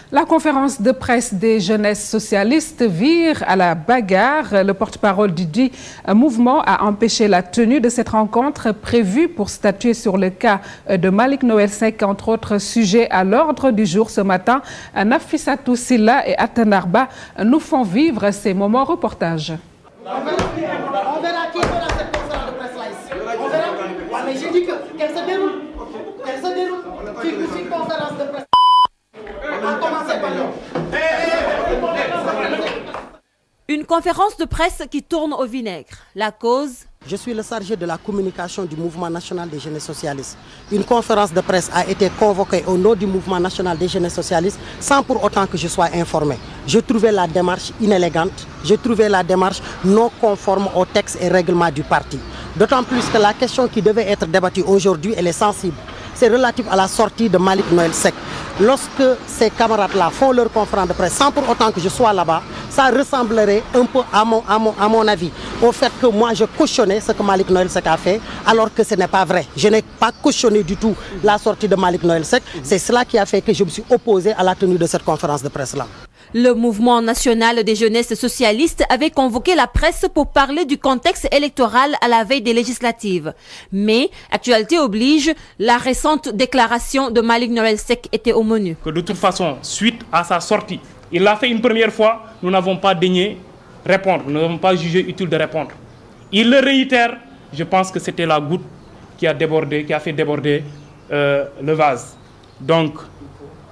La conférence de presse des jeunesses socialistes vire à la bagarre. Le porte-parole du dit mouvement a empêché la tenue de cette rencontre prévue pour statuer sur le cas de Malick Noël Seck, entre autres sujets à l'ordre du jour ce matin. Nafissatou Silla et Atanarba nous font vivre ces moments reportage. On verra qui fera cette conférence de presse là. On verra. Ouais, mais j'ai dit qu'elle se déroule. Qu'elle se déroule. C'est une conférence de presse. Une conférence de presse qui tourne au vinaigre. La cause? Je suis le chargé de la communication du Mouvement national des jeunes socialistes. Une conférence de presse a été convoquée au nom du Mouvement national des jeunes socialistes sans pour autant que je sois informé. Je trouvais la démarche inélégante, je trouvais la démarche non conforme aux textes et règlements du parti. D'autant plus que la question qui devait être débattue aujourd'hui, elle est sensible. C'est relatif à la sortie de Malick Noël Seck. Lorsque ces camarades-là font leur conférence de presse sans pour autant que je sois là-bas, ça ressemblerait un peu à mon avis au fait que moi je cautionnais ce que Malick Noël Seck a fait, alors que ce n'est pas vrai. Je n'ai pas cautionné du tout la sortie de Malick Noël Seck. C'est cela qui a fait que je me suis opposé à la tenue de cette conférence de presse-là. Le mouvement national des jeunesses socialistes avait convoqué la presse pour parler du contexte électoral à la veille des législatives. Mais, actualité oblige, la récente déclaration de Malick Noël Seck était au menu. Que de toute façon, suite à sa sortie, il l'a fait une première fois, nous n'avons pas daigné répondre, nous n'avons pas jugé utile de répondre. Il le réitère, je pense que c'était la goutte qui a débordé, qui a fait déborder le vase. Donc,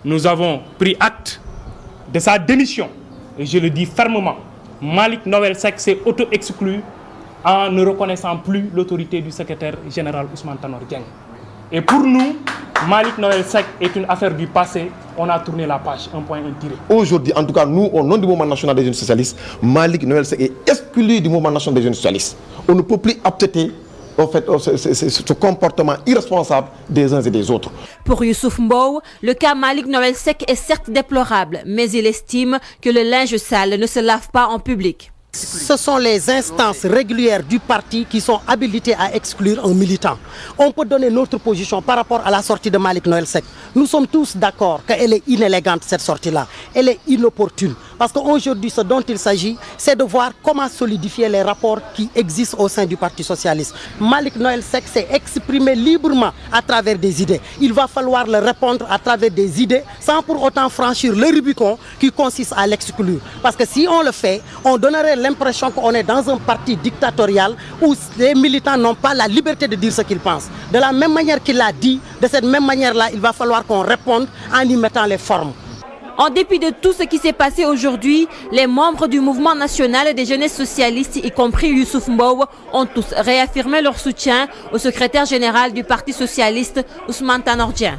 nous avons pris acte de sa démission, et je le dis fermement, Malick Noël Seck s'est auto-exclu en ne reconnaissant plus l'autorité du secrétaire général Ousmane Tanor Dieng. Et pour nous, Malick Noël Seck est une affaire du passé, on a tourné la page, un point tiré. Aujourd'hui, en tout cas, nous, au nom du Mouvement national des jeunes socialistes, Malick Noël Seck est exclu du Mouvement national des jeunes socialistes. On ne peut plus accepter en fait, ce comportement irresponsable des uns et des autres. Pour Youssouf Mbow, le cas Malick Noël Seck est certes déplorable, mais il estime que le linge sale ne se lave pas en public. Ce sont les instances régulières du parti qui sont habilitées à exclure un militant. On peut donner notre position par rapport à la sortie de Malick Noël Seck. Nous sommes tous d'accord qu'elle est inélégante, cette sortie-là. Elle est inopportune. Parce qu'aujourd'hui, ce dont il s'agit, c'est de voir comment solidifier les rapports qui existent au sein du Parti socialiste. Malick Noël Seck s'est exprimé librement à travers des idées. Il va falloir le répondre à travers des idées sans pour autant franchir le Rubicon qui consiste à l'exclure. Parce que si on le fait, on donnerait l'impression qu'on est dans un parti dictatorial où les militants n'ont pas la liberté de dire ce qu'ils pensent. De la même manière qu'il l'a dit, de cette même manière-là, il va falloir qu'on réponde en y mettant les formes. En dépit de tout ce qui s'est passé aujourd'hui, les membres du mouvement national des jeunesses socialistes, y compris Youssouf Mbow, ont tous réaffirmé leur soutien au secrétaire général du Parti socialiste, Ousmane Tanor Dieng.